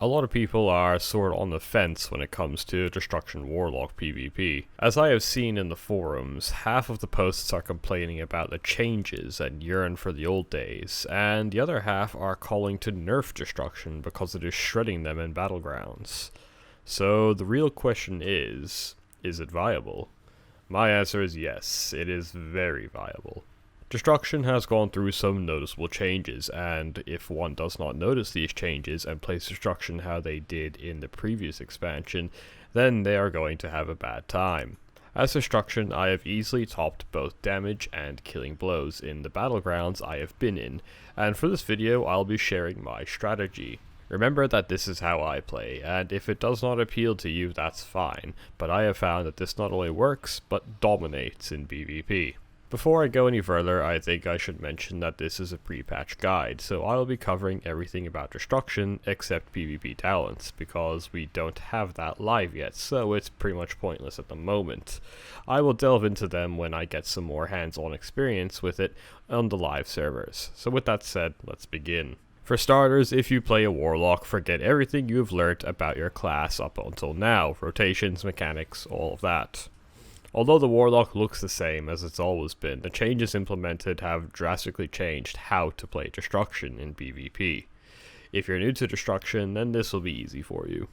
A lot of people are sort of on the fence when it comes to Destruction Warlock PvP. As I have seen in the forums, half of the posts are complaining about the changes and yearn for the old days, and the other half are calling to nerf Destruction because it is shredding them in battlegrounds. So the real question is it viable? My answer is yes, it is very viable. Destruction has gone through some noticeable changes, and if one does not notice these changes and plays Destruction how they did in the previous expansion, then they are going to have a bad time. As Destruction, I have easily topped both damage and killing blows in the battlegrounds I have been in, and for this video I'll be sharing my strategy. Remember that this is how I play, and if it does not appeal to you, that's fine, but I have found that this not only works, but dominates in PvP. Before I go any further, I think I should mention that this is a pre-patch guide, so I will be covering everything about Destruction except PvP talents, because we don't have that live yet, so it's pretty much pointless at the moment. I will delve into them when I get some more hands-on experience with it on the live servers. So with that said, let's begin. For starters, if you play a Warlock, forget everything you have learnt about your class up until now, rotations, mechanics, all of that. Although the Warlock looks the same as it's always been, the changes implemented have drastically changed how to play Destruction in PvP. If you're new to Destruction, then this will be easy for you.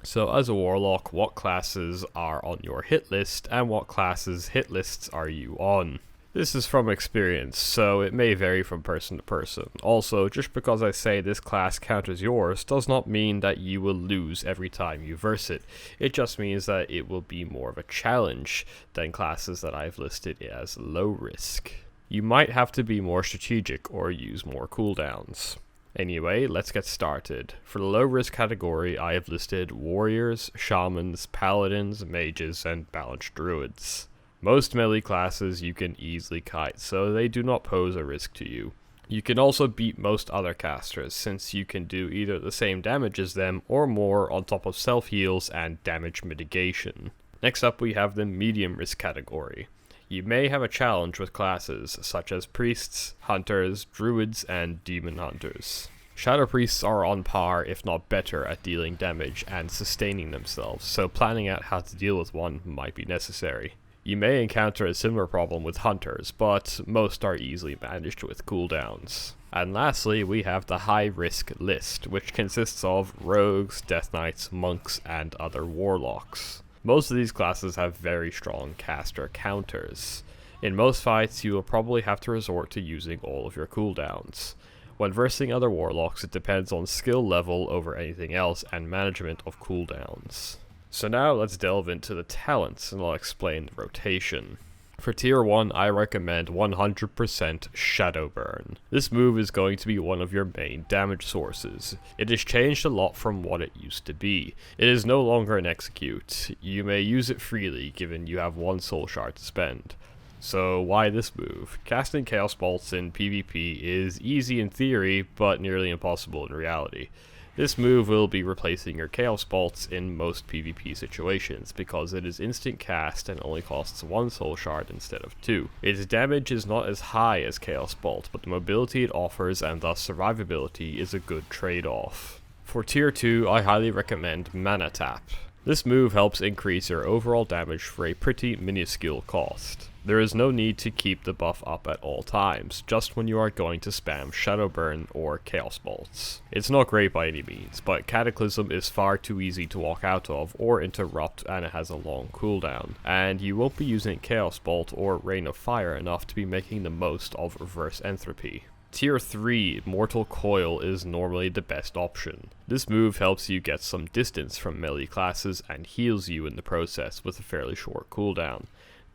So as a Warlock, what classes are on your hit list, and what classes hit lists are you on? This is from experience, so it may vary from person to person. Also, just because I say this class counters yours does not mean that you will lose every time you verse it. It just means that it will be more of a challenge than classes that I've listed as low risk. You might have to be more strategic or use more cooldowns. Anyway, let's get started. For the low risk category, I have listed warriors, shamans, paladins, mages, and balanced druids. Most melee classes you can easily kite, so they do not pose a risk to you. You can also beat most other casters, since you can do either the same damage as them or more on top of self heals and damage mitigation. Next up we have the medium risk category. You may have a challenge with classes such as priests, hunters, druids, and demon hunters. Shadow priests are on par, if not better, at dealing damage and sustaining themselves, so planning out how to deal with one might be necessary. You may encounter a similar problem with hunters, but most are easily managed with cooldowns. And lastly, we have the high risk list, which consists of rogues, death knights, monks, and other warlocks. Most of these classes have very strong caster counters. In most fights, you will probably have to resort to using all of your cooldowns. When versing other warlocks, it depends on skill level over anything else and management of cooldowns. So now let's delve into the talents and I'll explain the rotation. For tier 1, I recommend 100% Shadow Burn. This move is going to be one of your main damage sources. It has changed a lot from what it used to be. It is no longer an execute. You may use it freely given you have one soul shard to spend. So why this move? Casting Chaos Bolts in PvP is easy in theory, but nearly impossible in reality. This move will be replacing your Chaos Bolts in most PvP situations, because it is instant cast and only costs one soul shard instead of two. Its damage is not as high as Chaos Bolt, but the mobility it offers and thus survivability is a good trade-off. For tier 2, I highly recommend Mana Tap. This move helps increase your overall damage for a pretty minuscule cost. There is no need to keep the buff up at all times, just when you are going to spam Shadow Burn or Chaos Bolts. It's not great by any means, but Cataclysm is far too easy to walk out of or interrupt, and it has a long cooldown, and you won't be using Chaos Bolt or Rain of Fire enough to be making the most of Reverse Entropy. Tier 3, Mortal Coil is normally the best option. This move helps you get some distance from melee classes and heals you in the process with a fairly short cooldown.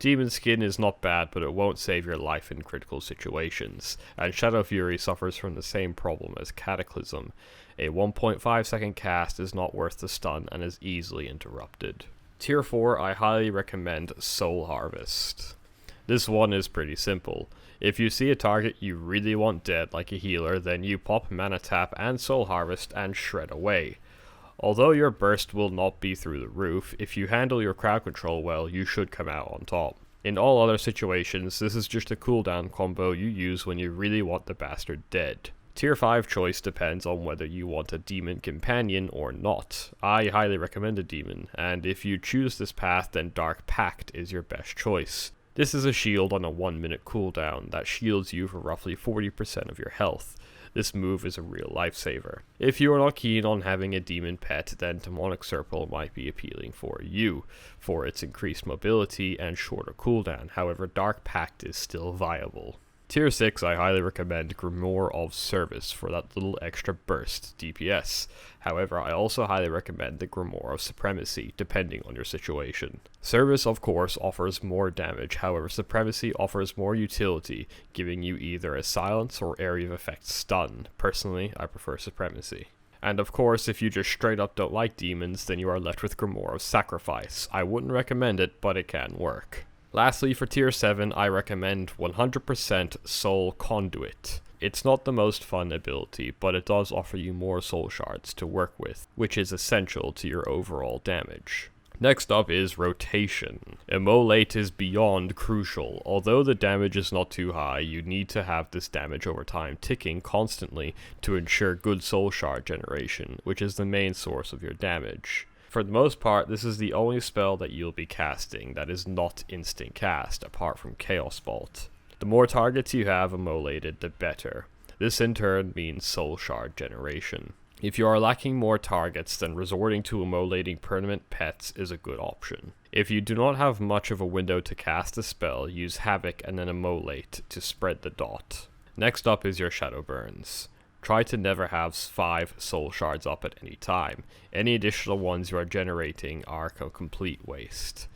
Demon Skin is not bad, but it won't save your life in critical situations, and Shadow Fury suffers from the same problem as Cataclysm. A 1.5 second cast is not worth the stun and is easily interrupted. Tier 4, I highly recommend Soul Harvest. This one is pretty simple. If you see a target you really want dead like a healer, then you pop Mana Tap and Soul Harvest and shred away. Although your burst will not be through the roof, if you handle your crowd control well, you should come out on top. In all other situations, this is just a cooldown combo you use when you really want the bastard dead. Tier 5 choice depends on whether you want a demon companion or not. I highly recommend a demon, and if you choose this path then Dark Pact is your best choice. This is a shield on a 1 minute cooldown that shields you for roughly 40% of your health. This move is a real lifesaver. If you are not keen on having a demon pet, then Demonic Serpent might be appealing for you, for its increased mobility and shorter cooldown. However, Dark Pact is still viable. Tier 6, I highly recommend Grimoire of Service for that little extra burst DPS. However, I also highly recommend the Grimoire of Supremacy, depending on your situation. Service, of course, offers more damage, however Supremacy offers more utility, giving you either a silence or area of effect stun. Personally, I prefer Supremacy. And of course, if you just straight up don't like demons, then you are left with Grimoire of Sacrifice. I wouldn't recommend it, but it can work. Lastly, for Tier 7, I recommend 100% Soul Conduit. It's not the most fun ability, but it does offer you more soul shards to work with, which is essential to your overall damage. Next up is Rotation. Immolate is beyond crucial. Although the damage is not too high, you need to have this damage over time ticking constantly to ensure good soul shard generation, which is the main source of your damage. For the most part, this is the only spell that you'll be casting that is not instant cast, apart from Chaos Bolt. The more targets you have immolated, the better. This in turn means soul shard generation. If you are lacking more targets, then resorting to immolating permanent pets is a good option. If you do not have much of a window to cast a spell, use Havoc and then immolate to spread the dot. Next up is your Shadow Burns. Try to never have 5 soul shards up at any time. Any additional ones you are generating are a complete waste.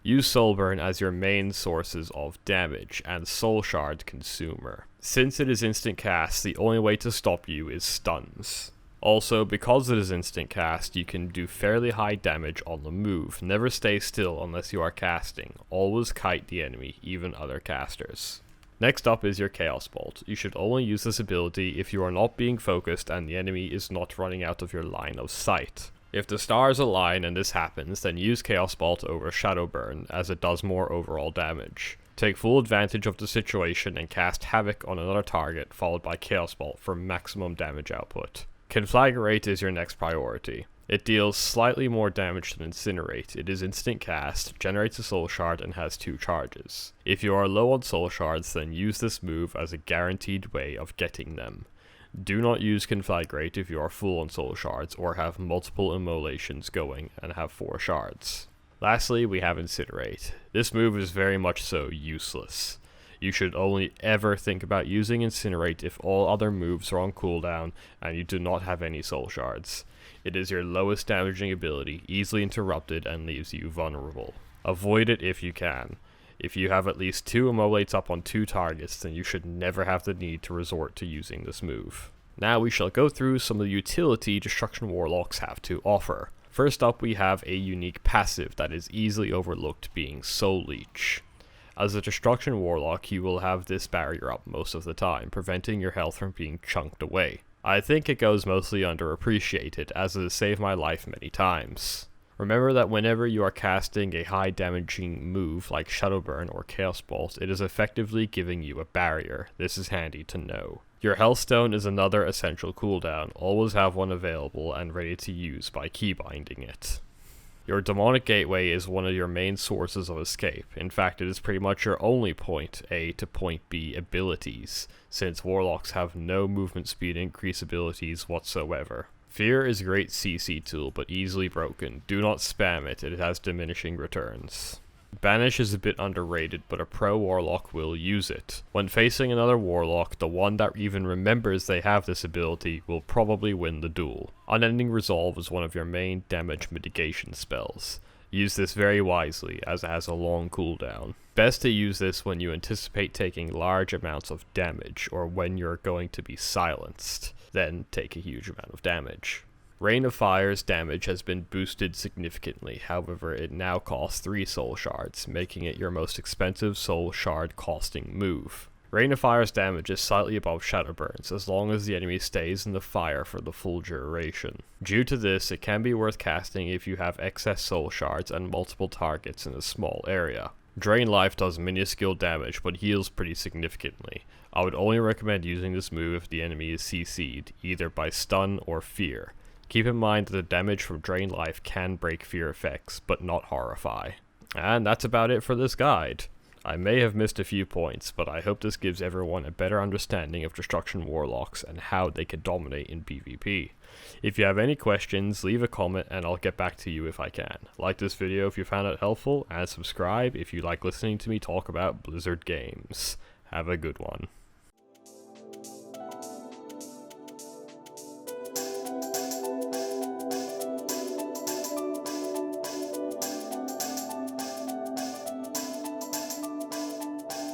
Use Soulburn as your main sources of damage and soul shard consumer. Since it is instant cast, the only way to stop you is stuns. Also, because it is instant cast, you can do fairly high damage on the move. Never stay still unless you are casting. Always kite the enemy, even other casters. Next up is your Chaos Bolt. You should only use this ability if you are not being focused and the enemy is not running out of your line of sight. If the stars align and this happens, then use Chaos Bolt over Shadow Burn, as it does more overall damage. Take full advantage of the situation and cast Havoc on another target, followed by Chaos Bolt for maximum damage output. Conflagrate is your next priority. It deals slightly more damage than Incinerate. It is instant cast, generates a soul shard, and has 2 charges. If you are low on soul shards, then use this move as a guaranteed way of getting them. Do not use Conflagrate if you are full on soul shards or have multiple immolations going and have 4 shards. Lastly, we have Incinerate. This move is very much so useless. You should only ever think about using Incinerate if all other moves are on cooldown and you do not have any soul shards. It is your lowest damaging ability, easily interrupted, and leaves you vulnerable. Avoid it if you can. If you have at least 2 immolates up on 2 targets, then you should never have the need to resort to using this move. Now we shall go through some of the utility Destruction Warlocks have to offer. First up, we have a unique passive that is easily overlooked, being Soul Leech. As a Destruction Warlock, you will have this barrier up most of the time, preventing your health from being chunked away. I think it goes mostly underappreciated, as it has saved my life many times. Remember that whenever you are casting a high damaging move like Shadowburn or Chaos Bolt, it is effectively giving you a barrier. This is handy to know. Your Health Stone is another essential cooldown. Always have one available and ready to use by keybinding it. Your Demonic Gateway is one of your main sources of escape. In fact, it is pretty much your only point A to point B abilities, since Warlocks have no movement speed increase abilities whatsoever. Fear is a great CC tool, but easily broken. Do not spam it, it has diminishing returns. Banish is a bit underrated, but a pro Warlock will use it. When facing another Warlock, the one that even remembers they have this ability will probably win the duel. Unending Resolve is one of your main damage mitigation spells. Use this very wisely, as it has a long cooldown. Best to use this when you anticipate taking large amounts of damage, or when you're going to be silenced. Then take a huge amount of damage. Rain of Fire's damage has been boosted significantly, however it now costs 3 soul shards, making it your most expensive soul shard costing move. Rain of Fire's damage is slightly above Shadowburn's, as long as the enemy stays in the fire for the full duration. Due to this, it can be worth casting if you have excess soul shards and multiple targets in a small area. Drain Life does minuscule damage, but heals pretty significantly. I would only recommend using this move if the enemy is CC'd, either by stun or fear. Keep in mind that the damage from Drain Life can break fear effects, but not Horrify. And that's about it for this guide. I may have missed a few points, but I hope this gives everyone a better understanding of Destruction Warlocks and how they can dominate in PvP. If you have any questions, leave a comment and I'll get back to you if I can. Like this video if you found it helpful, and subscribe if you like listening to me talk about Blizzard games. Have a good one.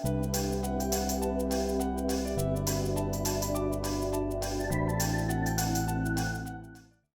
You